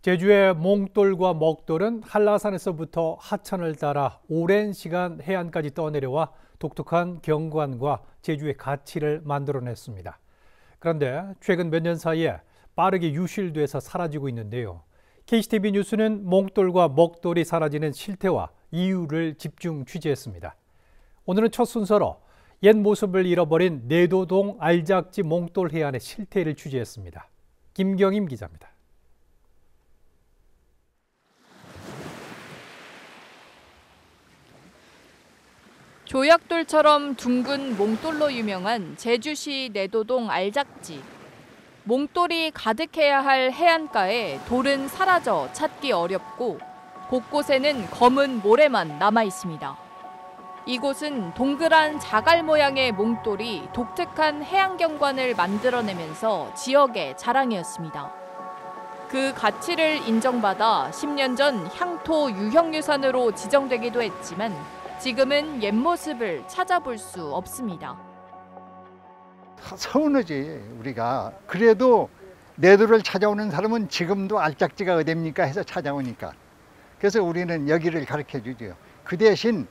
제주의 몽돌과 먹돌은 한라산에서부터 하천을 따라 오랜 시간 해안까지 떠내려와 독특한 경관과 제주의 가치를 만들어냈습니다. 그런데 최근 몇 년 사이에 빠르게 유실돼서 사라지고 있는데요. KCTV 뉴스는 몽돌과 먹돌이 사라지는 실태와 이유를 집중 취재했습니다. 오늘은 첫 순서로 옛 모습을 잃어버린 내도동 알작지 몽돌 해안의 실태를 취재했습니다. 김경임 기자입니다. 조약돌처럼 둥근 몽돌로 유명한 제주시 내도동 알작지. 몽돌이 가득해야 할 해안가에 돌은 사라져 찾기 어렵고 곳곳에는 검은 모래만 남아 있습니다. 이곳은 동그란 자갈 모양의 몽돌이 독특한 해안 경관을 만들어내면서 지역의 자랑이었습니다. 그 가치를 인정받아 10년 전 향토 유형유산으로 지정되기도 했지만 지금은 옛 모습을 찾아볼 수 없습니다. 서운하지 우리가. 그래도 내도를 찾아오는 사람은 지금도 알작지가 어딥니까 해서 찾아오니까. 그래서 우리는 여기를 가르쳐 주죠. 그 대신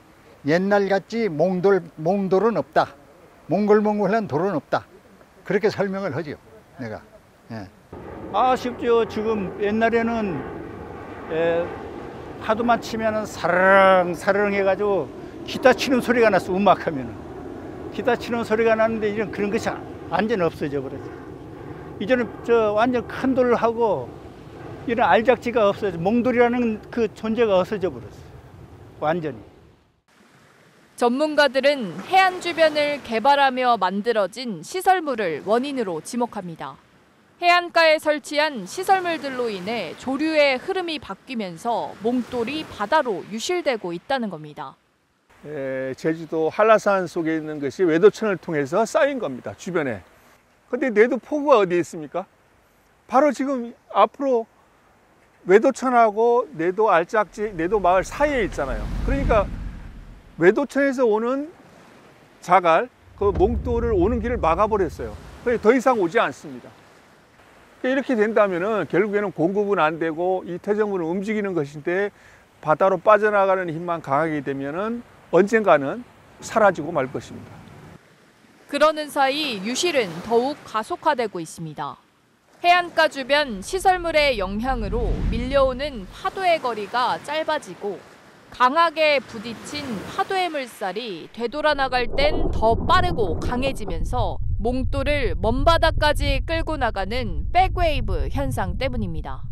옛날같이 몽돌은 없다. 몽골한 돌은 없다. 그렇게 설명을 하죠 내가. 예. 아쉽죠. 지금 옛날에는 파도만 치면은 사르릉 해가지고 기타 치는 소리가 났어. 음악하면은 기타 치는 소리가 나는데 이런 그런 것이 완전 없어져 버렸어. 이제는 완전 큰 돌하고 이런 알작지가 없어져. 몽돌이라는 그 존재가 없어져 버렸어. 완전히. 전문가들은 해안 주변을 개발하며 만들어진 시설물을 원인으로 지목합니다. 해안가에 설치한 시설물들로 인해 조류의 흐름이 바뀌면서 몽돌이 바다로 유실되고 있다는 겁니다. 제주도 한라산 속에 있는 것이 외도천을 통해서 쌓인 겁니다, 주변에. 근데 내도 포구가 어디에 있습니까? 바로 지금 앞으로 외도천하고 내도 알작지, 내도 마을 사이에 있잖아요. 그러니까 외도천에서 오는 자갈, 그 몽돌을 오는 길을 막아버렸어요. 그래서 더 이상 오지 않습니다. 이렇게 된다면은 결국에는 공급은 안 되고 이 퇴적물을 움직이는 것인데 바다로 빠져나가는 힘만 강하게 되면은 언젠가는 사라지고 말 것입니다. 그러는 사이 유실은 더욱 가속화되고 있습니다. 해안가 주변 시설물의 영향으로 밀려오는 파도의 거리가 짧아지고 강하게 부딪힌 파도의 물살이 되돌아나갈 땐 더 빠르고 강해지면서 몽돌을 먼 바다까지 끌고 나가는 백웨이브 현상 때문입니다.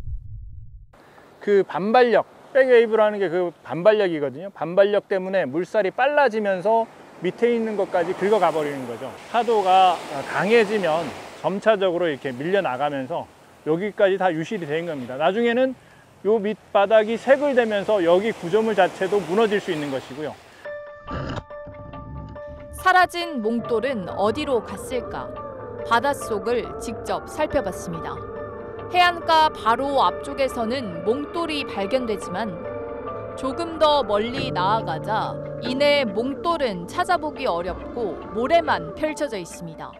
그 반발력, 백웨이브라는 게 그 반발력이거든요. 반발력 때문에 물살이 빨라지면서 밑에 있는 것까지 긁어가 버리는 거죠. 파도가 강해지면 점차적으로 이렇게 밀려나가면서 여기까지 다 유실이 된 겁니다. 나중에는 요 밑바닥이 새글되면서 여기 구조물 자체도 무너질 수 있는 것이고요. 사라진 몽돌은 어디로 갔을까? 바닷속을 직접 살펴봤습니다. 해안가 바로 앞쪽에서는 몽돌이 발견되지만 조금 더 멀리 나아가자 이내 몽돌은 찾아보기 어렵고 모래만 펼쳐져 있습니다.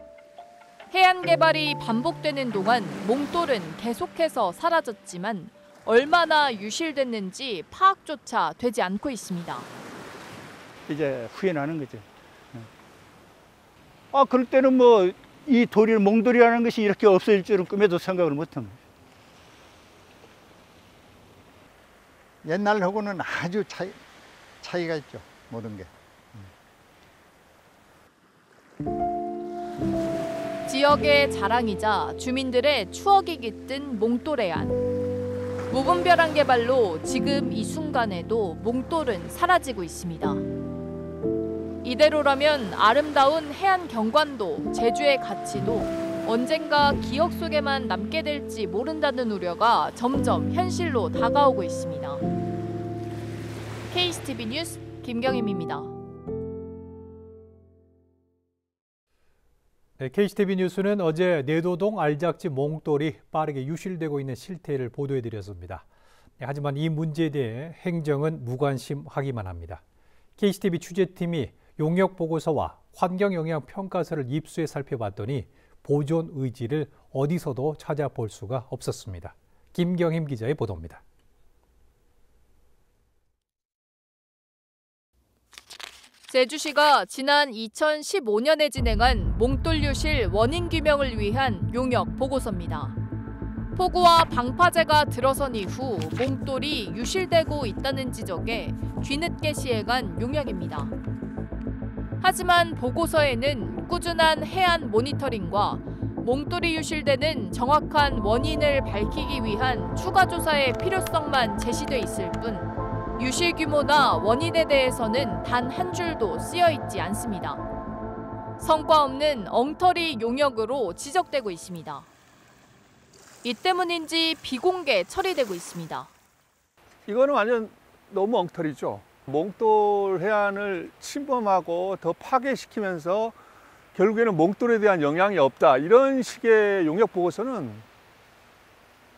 해안 개발이 반복되는 동안 몽돌은 계속해서 사라졌지만 얼마나 유실됐는지 파악조차 되지 않고 있습니다. 이제 후회나는 거죠. 그럴 때는 이 돌이 몽돌이라는 것이 이렇게 없어질 줄은 꿈에도 생각을 못한 거예요. 옛날하고는 아주 차이가 있죠, 모든 게. 지역의 자랑이자 주민들의 추억이 깃든 몽돌해안. 무분별한 개발로 지금 이 순간에도 몽돌은 사라지고 있습니다. 이대로라면 아름다운 해안 경관도 제주의 가치도 언젠가 기억 속에만 남게 될지 모른다는 우려가 점점 현실로 다가오고 있습니다. KCTV 뉴스 김경임입니다. KCTV 뉴스는 어제 내도동 알작지 몽돌이 빠르게 유실되고 있는 실태를 보도해드렸습니다. 하지만 이 문제에 대해 행정은 무관심하기만 합니다. KCTV 취재팀이 용역보고서와 환경영향평가서를 입수해 살펴봤더니 보존 의지를 어디서도 찾아볼 수가 없었습니다. 김경임 기자의 보도입니다. 제주시가 지난 2015년에 진행한 몽돌유실 원인 규명을 위한 용역 보고서입니다. 폭우와 방파제가 들어선 이후 몽돌이 유실되고 있다는 지적에 뒤늦게 시행한 용역입니다. 하지만 보고서에는 꾸준한 해안 모니터링과 몽돌이 유실되는 정확한 원인을 밝히기 위한 추가 조사의 필요성만 제시돼 있을 뿐 유실 규모나 원인에 대해서는 단 한 줄도 쓰여 있지 않습니다. 성과 없는 엉터리 용역으로 지적되고 있습니다. 이 때문인지 비공개 처리되고 있습니다. 이거는 완전 너무 엉터리죠. 몽돌 해안을 침범하고 더 파괴시키면서 결국에는 몽돌에 대한 영향이 없다. 이런 식의 용역 보고서는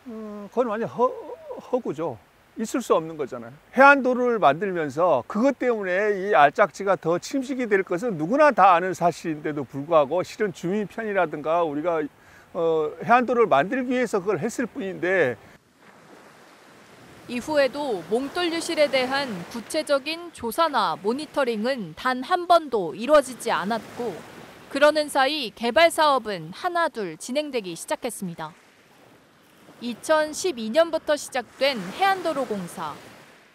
그건 완전 허구죠. 있을 수 없는 거잖아요. 해안도로를 만들면서 그것 때문에 이 알짝지가 더 침식이 될 것은 누구나 다 아는 사실인데도 불구하고 실은 주민 편이라든가 우리가 해안도로를 만들기 위해서 그걸 했을 뿐인데 이후에도 몽돌 유실에 대한 구체적인 조사나 모니터링은 단 한 번도 이루어지지 않았고 그러는 사이 개발 사업은 하나둘 진행되기 시작했습니다. 2012년부터 시작된 해안도로 공사,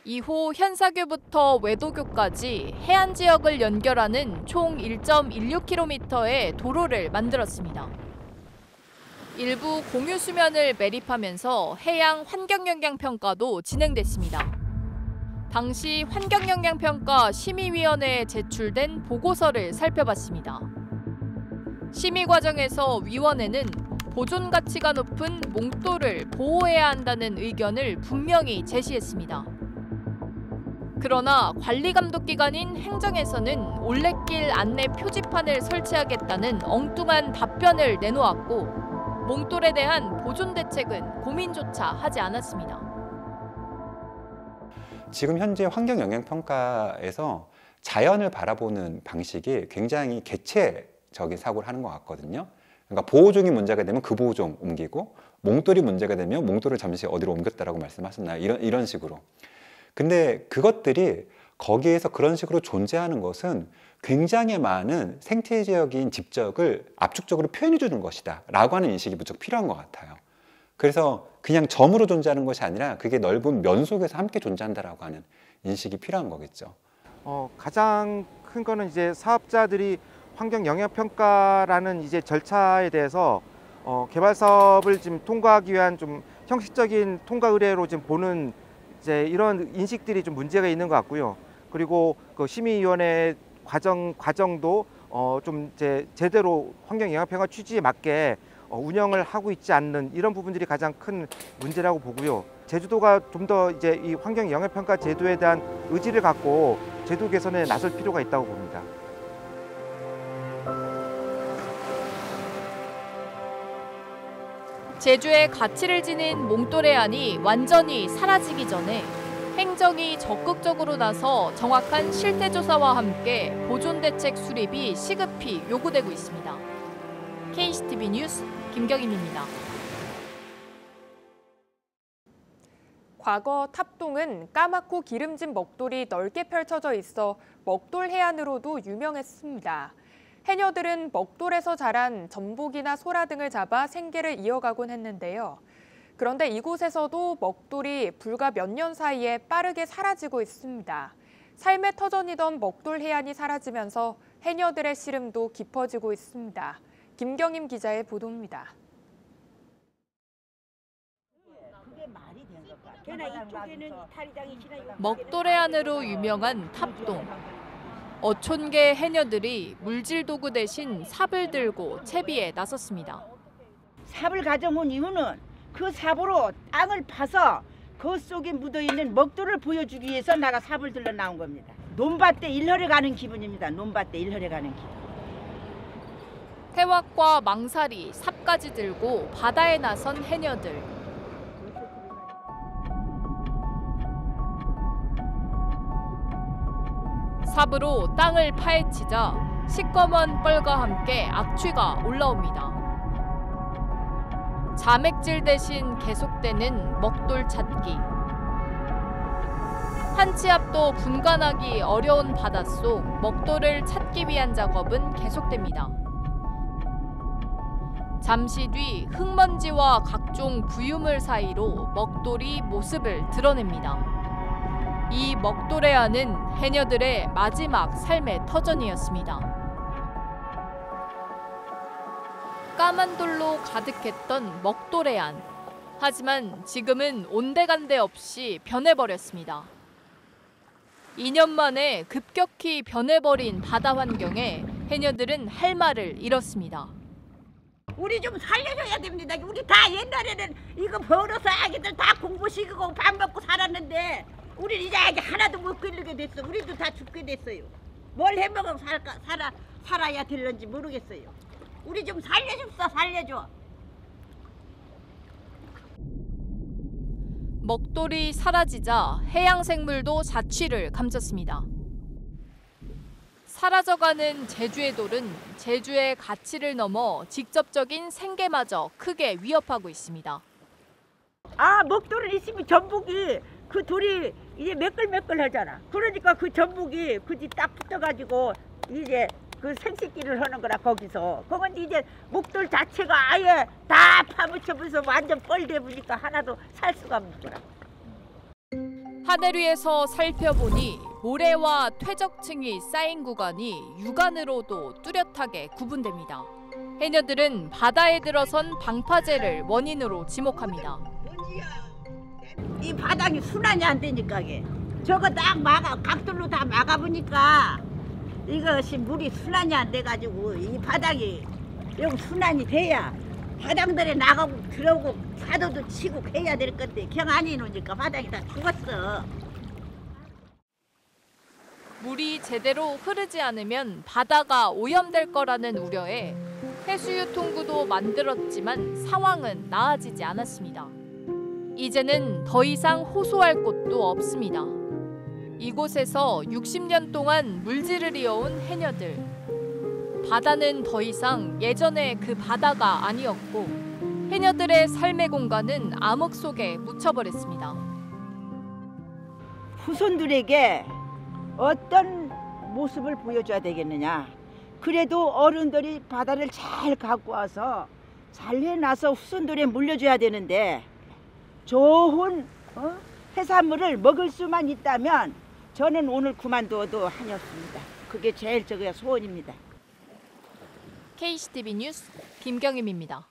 2호 현사교부터 외도교까지 해안 지역을 연결하는 총 1.16km의 도로를 만들었습니다. 일부 공유 수면을 매립하면서 해양 환경영향평가도 진행됐습니다. 당시 환경영향평가 심의위원회에 제출된 보고서를 살펴봤습니다. 심의 과정에서 위원회는 보존 가치가 높은 몽돌을 보호해야 한다는 의견을 분명히 제시했습니다. 그러나 관리감독기관인 행정에서는 올레길 안내 표지판을 설치하겠다는 엉뚱한 답변을 내놓았고 몽돌에 대한 보존 대책은 고민조차 하지 않았습니다. 지금 현재 환경영향평가에서 자연을 바라보는 방식이 굉장히 개체적인 사고를 하는 것 같거든요. 그러니까 보호종이 문제가 되면 그 보호종 옮기고 몽돌이 문제가 되면 몽돌을 잠시 어디로 옮겼다라고 말씀하셨나요? 이런 식으로. 근데 그것들이 거기에서 그런 식으로 존재하는 것은 굉장히 많은 생태적인 집적을 압축적으로 표현해 주는 것이다 라고 하는 인식이 무척 필요한 것 같아요. 그래서 그냥 점으로 존재하는 것이 아니라 그게 넓은 면 속에서 함께 존재한다라고 하는 인식이 필요한 거겠죠. 가장 큰 거는 이제 사업자들이 환경 영향 평가라는 이제 절차에 대해서 개발 사업을 지금 통과하기 위한 좀 형식적인 통과 의뢰로 지금 보는 이제 이런 인식들이 좀 문제가 있는 것 같고요. 그리고 그 심의위원회 과정도 좀 이제 제대로 환경 영향 평가 취지에 맞게 운영을 하고 있지 않는 이런 부분들이 가장 큰 문제라고 보고요. 제주도가 좀 더 이제 이 환경 영향 평가 제도에 대한 의지를 갖고 제도 개선에 나설 필요가 있다고 봅니다. 제주의 가치를 지닌 몽돌 해안이 완전히 사라지기 전에 행정이 적극적으로 나서 정확한 실태조사와 함께 보존대책 수립이 시급히 요구되고 있습니다. KCTV 뉴스 김경임입니다. 과거 탑동은 까맣고 기름진 먹돌이 넓게 펼쳐져 있어 먹돌 해안으로도 유명했습니다. 해녀들은 먹돌에서 자란 전복이나 소라 등을 잡아 생계를 이어가곤 했는데요. 그런데 이곳에서도 먹돌이 불과 몇 년 사이에 빠르게 사라지고 있습니다. 삶의 터전이던 먹돌 해안이 사라지면서 해녀들의 시름도 깊어지고 있습니다. 김경임 기자의 보도입니다. 먹돌 해안으로 유명한 탑동. 어촌계 해녀들이 물질 도구 대신 삽을 들고 채비에 나섰습니다. 삽을 가져온 이유는 그 삽으로 땅을 파서 그 속에 묻어있는 먹돌을 보여주기 위해서 내가 삽을 들러 나온 겁니다. 논밭에 일하러 가는 기분입니다. 논밭에 일하러 가는 기분. 태왁과 망사리, 삽까지 들고 바다에 나선 해녀들. 삽으로 땅을 파헤치자 시꺼먼 뻘과 함께 악취가 올라옵니다. 자맥질 대신 계속되는 먹돌 찾기. 한 치 앞도 분간하기 어려운 바닷속 먹돌을 찾기 위한 작업은 계속됩니다. 잠시 뒤 흙먼지와 각종 부유물 사이로 먹돌이 모습을 드러냅니다. 이 먹돌해안은 해녀들의 마지막 삶의 터전이었습니다. 까만 돌로 가득했던 먹돌해안. 하지만 지금은 온데간데 없이 변해버렸습니다. 2년 만에 급격히 변해버린 바다 환경에 해녀들은 할 말을 잃었습니다. 우리 좀 살려줘야 됩니다. 우리 다 옛날에는 이거 벌어서 아기들 다 공부시키고 밥 먹고 살았는데 우리 이제 아기 하나도 못 기르게 됐어. 우리도 다 죽게 됐어요. 뭘 해먹으면 살아야 될런지 모르겠어요. 우리 좀 살려줍사, 살려줘. 먹돌이 사라지자 해양 생물도 자취를 감췄습니다. 사라져가는 제주의 돌은 제주의 가치를 넘어 직접적인 생계마저 크게 위협하고 있습니다. 아, 먹돌은 있으면 전복이 그 돌이 이제 매끌매끌하잖아. 그러니까 그 전복이 그지 딱 붙어가지고 이제 그 생식기를 하는 거라 거기서. 그건 이제 목돌 자체가 아예 다 파묻혀면서 완전 뻘대보니까 하나도 살 수가 없는 거라. 하늘 위에서 살펴보니 모래와 퇴적층이 쌓인 구간이 육안으로도 뚜렷하게 구분됩니다. 해녀들은 바다에 들어선 방파제를 원인으로 지목합니다. 이 바닥이 순환이 안 되니까 이게. 저거 딱 각돌로 다 막아보니까 이것이 물이 순환이 안 돼가지고 이 바닥이 여기 순환이 돼야 바닥들에 나가고 들어오고 파도도 치고 해야 될 건데 경 안 해놓으니까 바닥이 다 죽었어. 물이 제대로 흐르지 않으면 바다가 오염될 거라는 우려에 해수유통구도 만들었지만 상황은 나아지지 않았습니다. 이제는 더 이상 호소할 곳도 없습니다. 이곳에서 60년 동안 물질을 이어온 해녀들. 바다는 더 이상 예전의 그 바다가 아니었고 해녀들의 삶의 공간은 암흑 속에 묻혀버렸습니다. 후손들에게 어떤 모습을 보여줘야 되겠느냐. 그래도 어른들이 바다를 잘 갖고 와서 잘 해놔서 후손들에 물려줘야 되는데 좋은 해산물을 먹을 수만 있다면 저는 오늘 그만둬도 한이었습니다. 그게 제일 소원입니다. KCTV 뉴스 김경임입니다.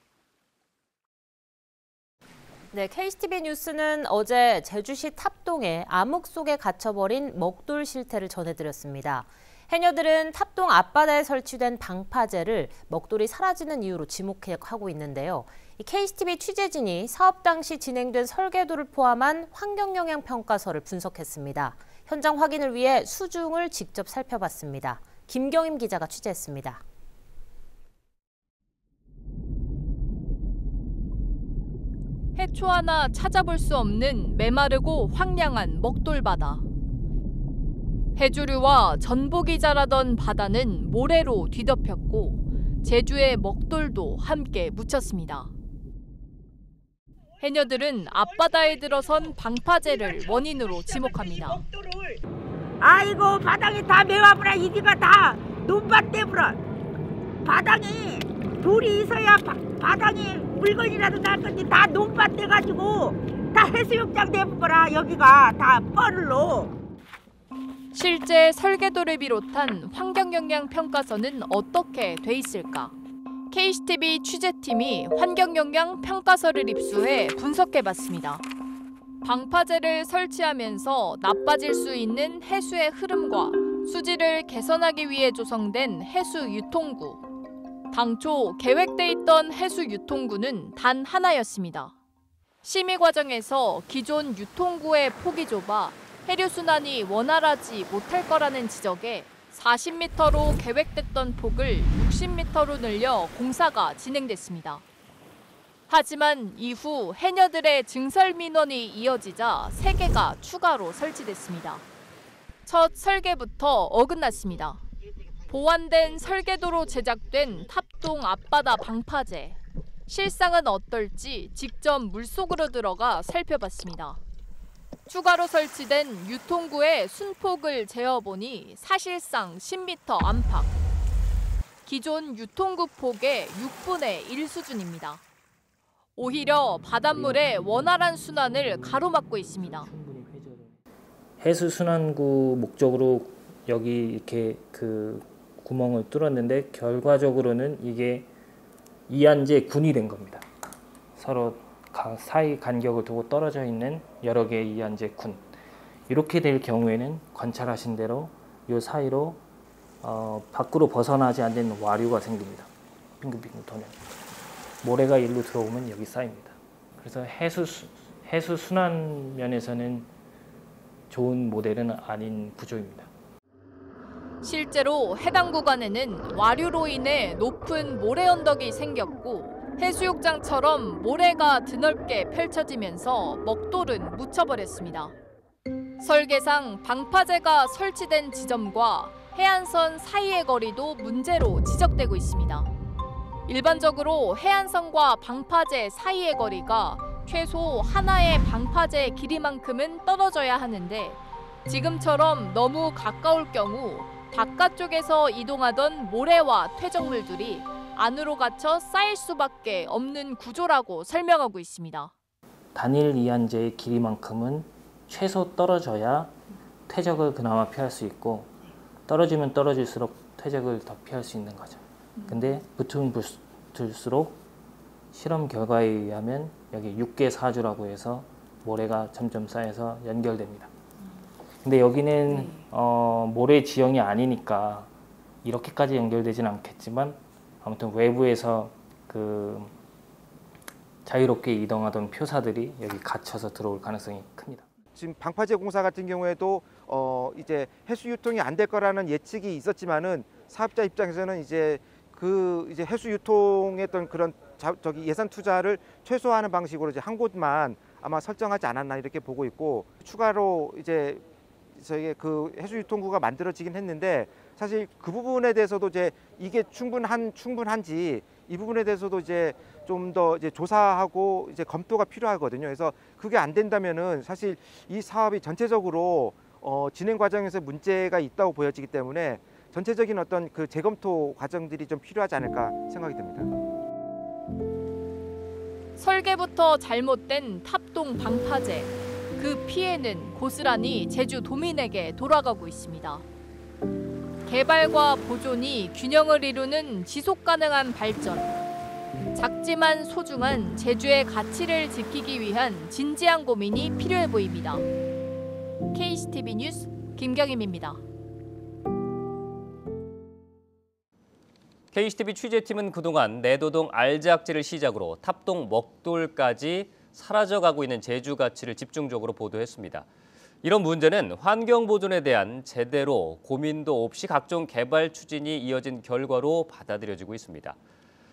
네, KCTV 뉴스는 어제 제주시 탑동에 암흑 속에 갇혀버린 먹돌 실태를 전해드렸습니다. 해녀들은 탑동 앞바다에 설치된 방파제를 먹돌이 사라지는 이유로 지목하고 있는데요. 이 KCTV 취재진이 사업 당시 진행된 설계도를 포함한 환경영향평가서를 분석했습니다. 현장 확인을 위해 수중을 직접 살펴봤습니다. 김경임 기자가 취재했습니다. 해초 하나 찾아볼 수 없는 메마르고 황량한 먹돌바다. 해조류와 전복이 자라던 바다는 모래로 뒤덮였고 제주의 먹돌도 함께 묻혔습니다. 해녀들은 앞바다에 들어선 방파제를 원인으로 지목합니다. 아이고 바닥이 다 메와버려. 이디가 다 논밭 떼버려. 바닥이 돌이 있어야 바닥이 물건이라도 날 건데 다 논밭 떼가지고 다 해수욕장 돼버려. 여기가 다 뻘로. 실제 설계도를 비롯한 환경영향평가서는 어떻게 돼 있을까? KCTV 취재팀이 환경영향평가서를 입수해 분석해봤습니다. 방파제를 설치하면서 나빠질 수 있는 해수의 흐름과 수질을 개선하기 위해 조성된 해수유통구. 당초 계획돼 있던 해수유통구는 단 하나였습니다. 심의 과정에서 기존 유통구의 폭이 좁아 해류순환이 원활하지 못할 거라는 지적에 40m로 계획됐던 폭을 60m로 늘려 공사가 진행됐습니다. 하지만 이후 해녀들의 증설 민원이 이어지자 3개가 추가로 설치됐습니다. 첫 설계부터 어긋났습니다. 보완된 설계도로 제작된 탑동 앞바다 방파제. 실상은 어떨지 직접 물속으로 들어가 살펴봤습니다. 추가로 설치된 유통구의 순폭을 재어보니 사실상 10m 안팎. 기존 유통구 폭의 6분의 1 수준입니다. 오히려 바닷물의 원활한 순환을 가로막고 있습니다. 해수 순환구 목적으로 여기 이렇게 그 구멍을 뚫었는데 결과적으로는 이게 이안제 군이 된 겁니다. 서로 사이 간격을 두고 떨어져 있는 여러 개의 이안제 군. 이렇게 될 경우에는 관찰하신 대로 이 사이로 밖으로 벗어나지 않는 와류가 생깁니다. 빙글빙글 도는. 모래가 일로 들어오면 여기 쌓입니다. 그래서 해수 순환 면에서는 좋은 모델은 아닌 구조입니다. 실제로 해당 구간에는 와류로 인해 높은 모래 언덕이 생겼고 해수욕장처럼 모래가 드넓게 펼쳐지면서 먹돌은 묻혀버렸습니다. 설계상 방파제가 설치된 지점과 해안선 사이의 거리도 문제로 지적되고 있습니다. 일반적으로 해안선과 방파제 사이의 거리가 최소 하나의 방파제 길이만큼은 떨어져야 하는데 지금처럼 너무 가까울 경우 바깥쪽에서 이동하던 모래와 퇴적물들이 안으로 갇혀 쌓일 수밖에 없는 구조라고 설명하고 있습니다. 단일 이안제의 길이만큼은 최소 떨어져야 퇴적을 그나마 피할 수 있고 떨어지면 떨어질수록 퇴적을 더 피할 수 있는 거죠. 근데 붙으면 붙을수록 실험 결과에 의하면 여기 6개 사주라고 해서 모래가 점점 쌓여서 연결됩니다. 근데 여기는 모래 지형이 아니니까 이렇게까지 연결되지는 않겠지만 아무튼 외부에서 그 자유롭게 이동하던 표사들이 여기 갇혀서 들어올 가능성이 큽니다. 지금 방파제 공사 같은 경우에도 이제 해수 유통이 안 될 거라는 예측이 있었지만은 사업자 입장에서는 이제 해수 유통에 어떤 그런 예산 투자를 최소화하는 방식으로 이제 한 곳만 아마 설정하지 않았나 이렇게 보고 있고 추가로 이제 저희 그 해수 유통구가 만들어지긴 했는데 사실 그 부분에 대해서도 이제 이게 충분한지 이 부분에 대해서도 이제 좀 더 이제 조사하고 이제 검토가 필요하거든요. 그래서 그게 안 된다면은 사실 이 사업이 전체적으로 진행 과정에서 문제가 있다고 보여지기 때문에 전체적인 어떤 그 재검토 과정들이 좀 필요하지 않을까 생각이 듭니다. 설계부터 잘못된 탑동 방파제. 그 피해는 고스란히 제주도민에게 돌아가고 있습니다. 개발과 보존이 균형을 이루는 지속가능한 발전. 작지만 소중한 제주의 가치를 지키기 위한 진지한 고민이 필요해 보입니다. KCTV 뉴스 김경임입니다. KCTV 취재팀은 그동안 내도동 알작지를 시작으로 탑동 먹돌까지 사라져가고 있는 제주 가치를 집중적으로 보도했습니다. 이런 문제는 환경 보존에 대한 제대로 고민도 없이 각종 개발 추진이 이어진 결과로 받아들여지고 있습니다.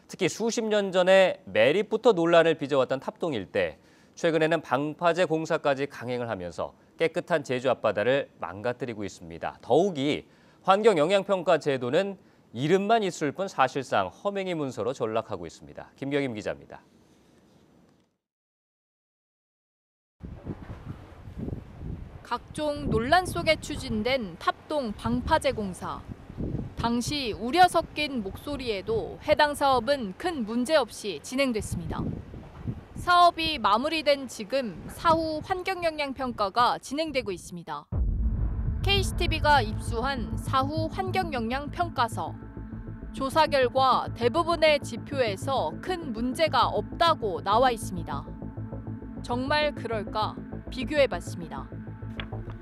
특히 수십 년 전에 매립부터 논란을 빚어왔던 탑동 일대, 최근에는 방파제 공사까지 강행을 하면서 깨끗한 제주 앞바다를 망가뜨리고 있습니다. 더욱이 환경영향평가 제도는 이름만 있을 뿐 사실상 허맹이 문서로 전락하고 있습니다. 김경임 기자입니다. 각종 논란 속에 추진된 탑동 방파제 공사. 당시 우려 섞인 목소리에도 해당 사업은 큰 문제 없이 진행됐습니다. 사업이 마무리된 지금 사후 환경영향평가가 진행되고 있습니다. KCTV가 입수한 사후 환경영향평가서. 조사 결과 대부분의 지표에서 큰 문제가 없다고 나와 있습니다. 정말 그럴까 비교해봤습니다.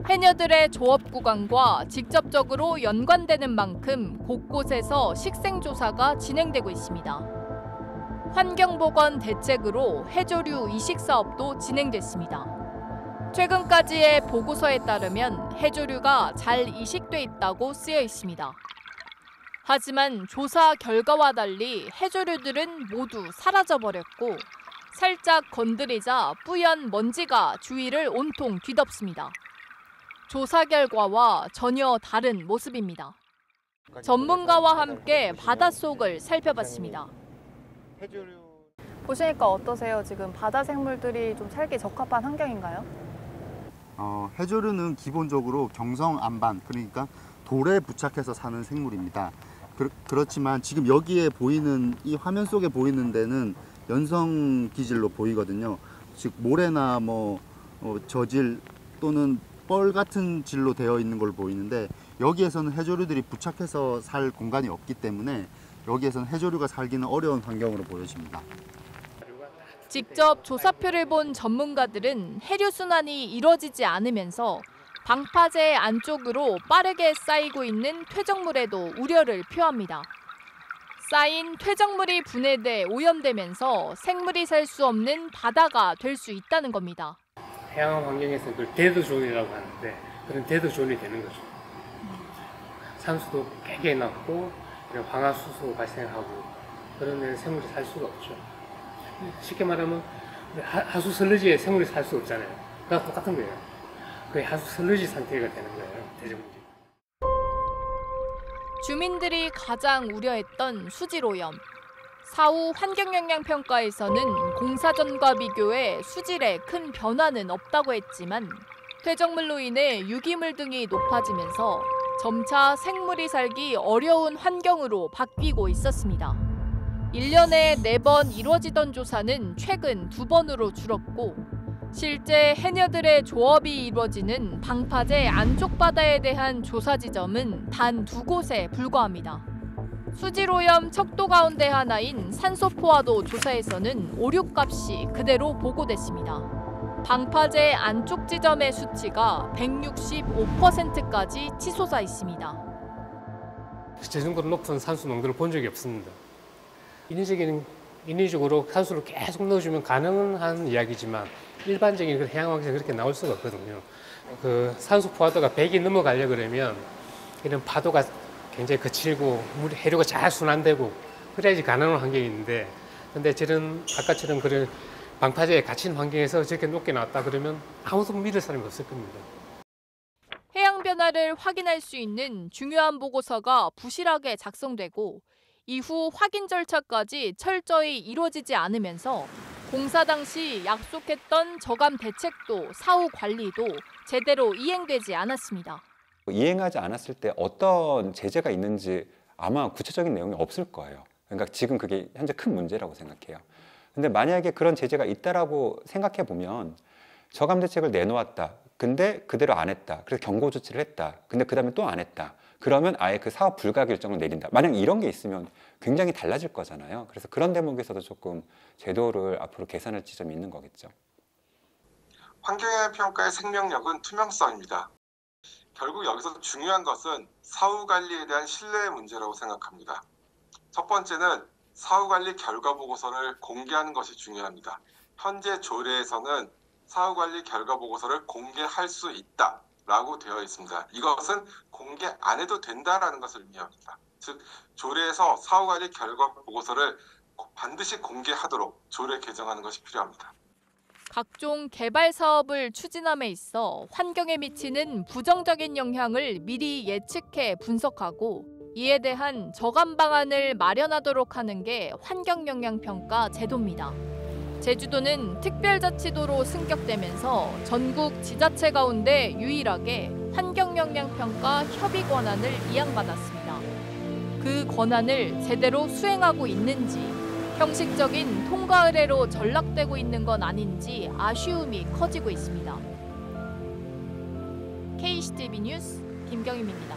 해녀들의 조업 구간과 직접적으로 연관되는 만큼 곳곳에서 식생조사가 진행되고 있습니다. 환경보건 대책으로 해조류 이식 사업도 진행됐습니다. 최근까지의 보고서에 따르면 해조류가 잘 이식돼 있다고 쓰여 있습니다. 하지만 조사 결과와 달리 해조류들은 모두 사라져버렸고 살짝 건드리자 뿌연 먼지가 주위를 온통 뒤덮습니다. 조사 결과와 전혀 다른 모습입니다. 전문가와 함께 바닷속을 살펴봤습니다. 보시니까 어떠세요? 지금 바다 생물들이 좀 살기 적합한 환경인가요? 해조류는 기본적으로 경성 안반, 그러니까 돌에 부착해서 사는 생물입니다. 그렇지만 지금 여기에 보이는 이 화면 속에 보이는 데는 연성 기질로 보이거든요. 즉 모래나 저질 또는 뻘 같은 질로 되어 있는 걸 보이는데, 여기에서는 해조류들이 부착해서 살 공간이 없기 때문에 여기에서는 해조류가 살기는 어려운 환경으로 보여집니다. 직접 조사표를 본 전문가들은 해류 순환이 이뤄지지 않으면서 방파제 안쪽으로 빠르게 쌓이고 있는 퇴적물에도 우려를 표합니다. 쌓인 퇴적물이 분해돼 오염되면서 생물이 살 수 없는 바다가 될 수 있다는 겁니다. 해양 환경에서 그걸 데드존이라고 하는데, 그런 데드존이 되는 거죠. 산수도 되게 낮고 황화수소 발생하고 그런 데는 생물이 살 수가 없죠. 쉽게 말하면 하수 슬러지에 생물이 살 수 없잖아요. 그거랑 똑같은 거예요. 그게 하수 슬러지 상태가 되는 거예요, 대적물이. 주민들이 가장 우려했던 수질 오염. 사후 환경영향평가에서는 공사 전과 비교해 수질에 큰 변화는 없다고 했지만 퇴적물로 인해 유기물 등이 높아지면서 점차 생물이 살기 어려운 환경으로 바뀌고 있었습니다. 1년에 4번 이루어지던 조사는 최근 2번으로 줄었고, 실제 해녀들의 조업이 이루어지는 방파제 안쪽 바다에 대한 조사 지점은 단 2곳에 불과합니다. 수질오염 척도 가운데 하나인 산소포화도 조사에서는 오류값이 그대로 보고됐습니다. 방파제 안쪽 지점의 수치가 165%까지 치솟아 있습니다. 저 정도로 높은 산소 농도를 본 적이 없습니다. 인위적으로 산소를 계속 넣어주면 가능한 이야기지만 일반적인 해양 환경에서 그렇게 나올 수가 없거든요. 그 산소 포화도가 100이 넘어가려 그러면 이런 파도가 굉장히 거칠고 해류가 잘 순환되고 그래야지 가능한 환경인데, 근데 아까처럼 그런 방파제에 갇힌 환경에서 저렇게 높게 나왔다 그러면 아무도 믿을 사람이 없을 겁니다. 해양 변화를 확인할 수 있는 중요한 보고서가 부실하게 작성되고 이후 확인 절차까지 철저히 이루어지지 않으면서 공사 당시 약속했던 저감 대책도 사후 관리도 제대로 이행되지 않았습니다. 이행하지 않았을 때 어떤 제재가 있는지 아마 구체적인 내용이 없을 거예요. 그러니까 지금 그게 현재 큰 문제라고 생각해요. 근데 만약에 그런 제재가 있다라고 생각해 보면 저감 대책을 내놓았다. 근데 그대로 안 했다. 그래서 경고 조치를 했다. 근데 그다음에 또 안 했다. 그러면 아예 그 사업 불가 결정을 내린다. 만약 이런 게 있으면 굉장히 달라질 거잖아요. 그래서 그런 대목에서도 조금 제도를 앞으로 개선할 지점이 있는 거겠죠. 환경영향평가의 생명력은 투명성입니다. 결국 여기서 중요한 것은 사후 관리에 대한 신뢰의 문제라고 생각합니다. 첫 번째는 사후 관리 결과 보고서를 공개하는 것이 중요합니다. 현재 조례에서는 사후 관리 결과 보고서를 공개할 수 있다라고 되어 있습니다. 이것은 공개 안 해도 된다라는 것을 의미합니다. 즉 조례에서 사후 관리 결과 보고서를 반드시 공개하도록 조례 개정하는 것이 필요합니다. 각종 개발 사업을 추진함에 있어 환경에 미치는 부정적인 영향을 미리 예측해 분석하고 이에 대한 저감 방안을 마련하도록 하는 게 환경영향평가 제도입니다. 제주도는 특별자치도로 승격되면서 전국 지자체 가운데 유일하게 환경영향평가 협의 권한을 이양받았습니다. 그 권한을 제대로 수행하고 있는지, 형식적인 통과 의례로 전락되고 있는 건 아닌지 아쉬움이 커지고 있습니다. KCTV 뉴스 김경임입니다.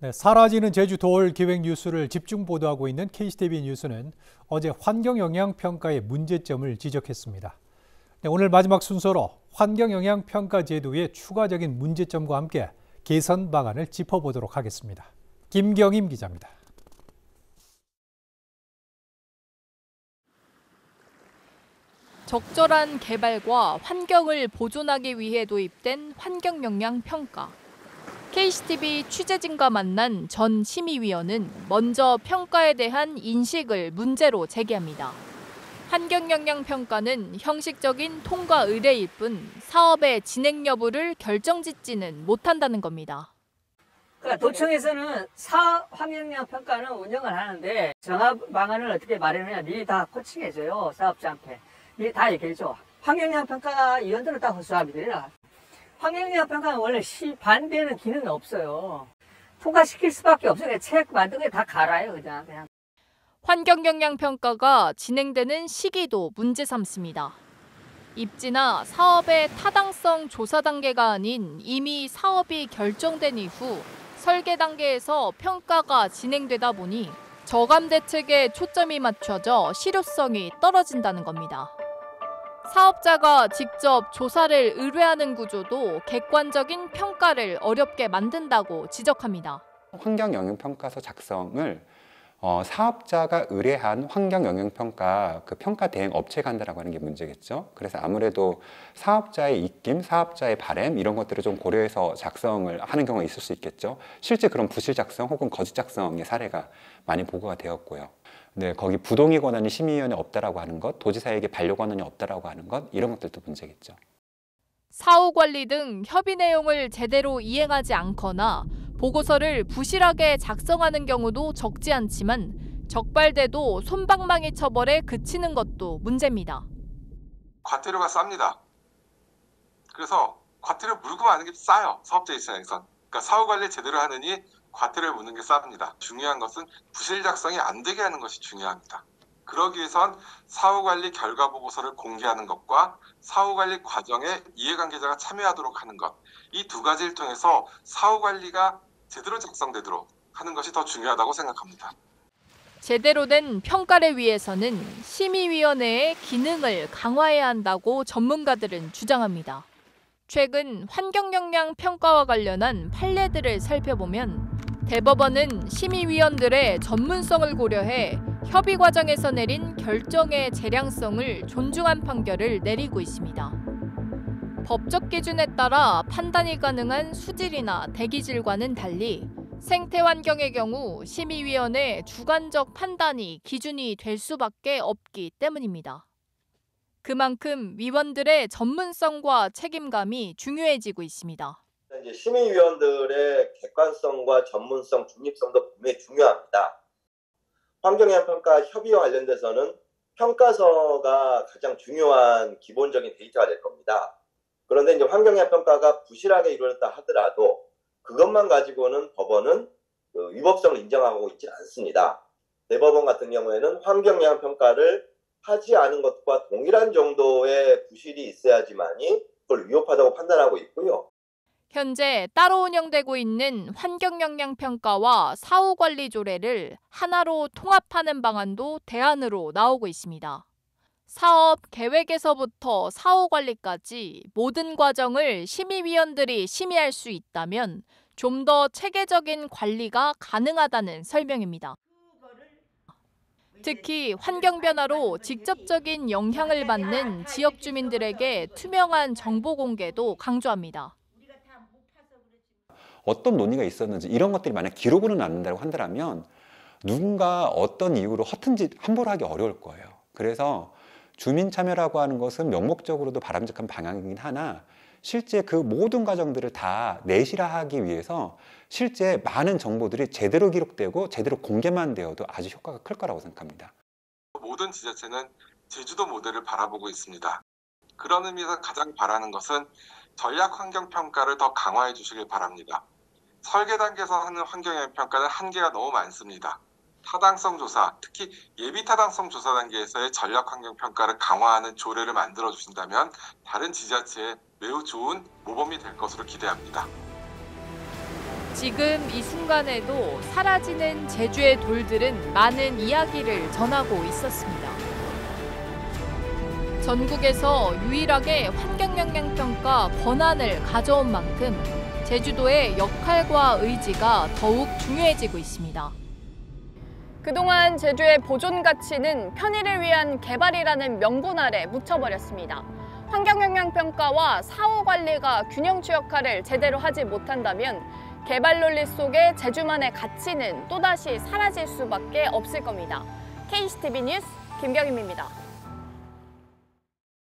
네, 사라지는 제주 도올 기획 뉴스를 집중 보도하고 있는 KCTV 뉴스는 어제 환경영향평가의 문제점을 지적했습니다. 네, 오늘 마지막 순서로 환경영향평가 제도의 추가적인 문제점과 함께 개선 방안을 짚어보도록 하겠습니다. 김경임 기자입니다. 적절한 개발과 환경을 보존하기 위해 도입된 환경영향평가. KCTV 취재진과 만난 전 심의위원은 먼저 평가에 대한 인식을 문제로 제기합니다. 환경영향평가는 형식적인 통과 의뢰일 뿐 사업의 진행 여부를 결정짓지는 못한다는 겁니다. 그러니까 도청에서는 사업 환경영향 평가는 운영을 하는데 정합 방안을 어떻게 마련해야 미리 다 코칭해줘요. 사업자한테 미리 다 얘기해줘. 환경영향 평가 위원들은 다 허수아비들이라. 환경영향 평가는 원래 반대는 기능이 없어요. 통과시킬 수밖에 없어요. 책 만든 게 다 갈아요, 그냥. 환경영향평가가 진행되는 시기도 문제 삼습니다. 입지나 사업의 타당성 조사 단계가 아닌 이미 사업이 결정된 이후 설계 단계에서 평가가 진행되다 보니 저감 대책에 초점이 맞춰져 실효성이 떨어진다는 겁니다. 사업자가 직접 조사를 의뢰하는 구조도 객관적인 평가를 어렵게 만든다고 지적합니다. 환경영향평가서 작성을 사업자가 의뢰한 환경영향평가 그 평가 대행 업체가 한다라고 하는 게 문제겠죠. 그래서 아무래도 사업자의 입김, 사업자의 바람 이런 것들을 좀 고려해서 작성을 하는 경우가 있을 수 있겠죠. 실제 그런 부실 작성 혹은 거짓 작성의 사례가 많이 보고가 되었고요. 네, 거기 부동의 권한이 심의위원회에 없다라고 하는 것, 도지사에게 반려 권한이 없다라고 하는 것 이런 것들도 문제겠죠. 사후 관리 등 협의 내용을 제대로 이행하지 않거나 보고서를 부실하게 작성하는 경우도 적지 않지만 적발돼도 솜방망이 처벌에 그치는 것도 문제입니다. 과태료가 쌉니다. 그래서 과태료 물고 마는 게 싸요. 사업자 입장에선. 그러니까 사후 관리 제대로 하느니 과태료를 묻는 게 쌉니다. 중요한 것은 부실 작성이 안 되게 하는 것이 중요합니다. 그러기 위해선 사후 관리 결과 보고서를 공개하는 것과 사후 관리 과정에 이해관계자가 참여하도록 하는 것. 이 두 가지를 통해서 사후 관리가 제대로 작성되도록 하는 것이 더 중요하다고 생각합니다. 제대로 된 평가를 위해서는 심의위원회의 기능을 강화해야 한다고 전문가들은 주장합니다. 최근 환경영향 평가와 관련한 판례들을 살펴보면 대법원은 심의위원들의 전문성을 고려해 협의 과정에서 내린 결정의 재량성을 존중한 판결을 내리고 있습니다. 법적 기준에 따라 판단이 가능한 수질이나 대기질과는 달리 생태환경의 경우 심의위원회 주관적 판단이 기준이 될 수밖에 없기 때문입니다. 그만큼 위원들의 전문성과 책임감이 중요해지고 있습니다. 이제 심의위원들의 객관성과 전문성, 중립성도 분명히 중요합니다. 환경영향평가 협의와 관련돼서는 평가서가 가장 중요한 기본적인 데이터가 될 겁니다. 그런데 이제 환경영향평가가 부실하게 이루어졌다 하더라도 그것만 가지고는 법원은 위법성을 인정하고 있지 않습니다. 대법원 같은 경우에는 환경영향평가를 하지 않은 것과 동일한 정도의 부실이 있어야지만이 그걸 위법하다고 판단하고 있고요. 현재 따로 운영되고 있는 환경영향평가와 사후관리 조례를 하나로 통합하는 방안도 대안으로 나오고 있습니다. 사업 계획에서부터 사후관리까지 모든 과정을 심의위원들이 심의할 수 있다면 좀 더 체계적인 관리가 가능하다는 설명입니다. 특히 환경변화로 직접적인 영향을 받는 지역 주민들에게 투명한 정보 공개도 강조합니다. 어떤 논의가 있었는지 이런 것들이 만약 기록으로 남는다고 한다면 누군가 어떤 이유로 허튼 짓 함부로 하기 어려울 거예요. 그래서 주민 참여라고 하는 것은 명목적으로도 바람직한 방향이긴 하나 실제 그 모든 과정들을 다 내실화하기 위해서 실제 많은 정보들이 제대로 기록되고 제대로 공개만 되어도 아주 효과가 클 거라고 생각합니다. 모든 지자체는 제주도 모델을 바라보고 있습니다. 그런 의미에서 가장 바라는 것은 전략환경평가를 더 강화해 주시길 바랍니다. 설계 단계에서 하는 환경영향평가는 한계가 너무 많습니다. 타당성 조사, 특히 예비 타당성 조사 단계에서의 전략환경평가를 강화하는 조례를 만들어 주신다면 다른 지자체에 매우 좋은 모범이 될 것으로 기대합니다. 지금 이 순간에도 사라지는 제주의 돌들은 많은 이야기를 전하고 있었습니다. 전국에서 유일하게 환경영향평가 권한을 가져온 만큼 제주도의 역할과 의지가 더욱 중요해지고 있습니다. 그동안 제주의 보존 가치는 편의를 위한 개발이라는 명분 아래 묻혀버렸습니다. 환경영향평가와 사후관리가 균형추 역할을 제대로 하지 못한다면 개발 논리 속에 제주만의 가치는 또다시 사라질 수밖에 없을 겁니다. KCTV 뉴스 김경임입니다.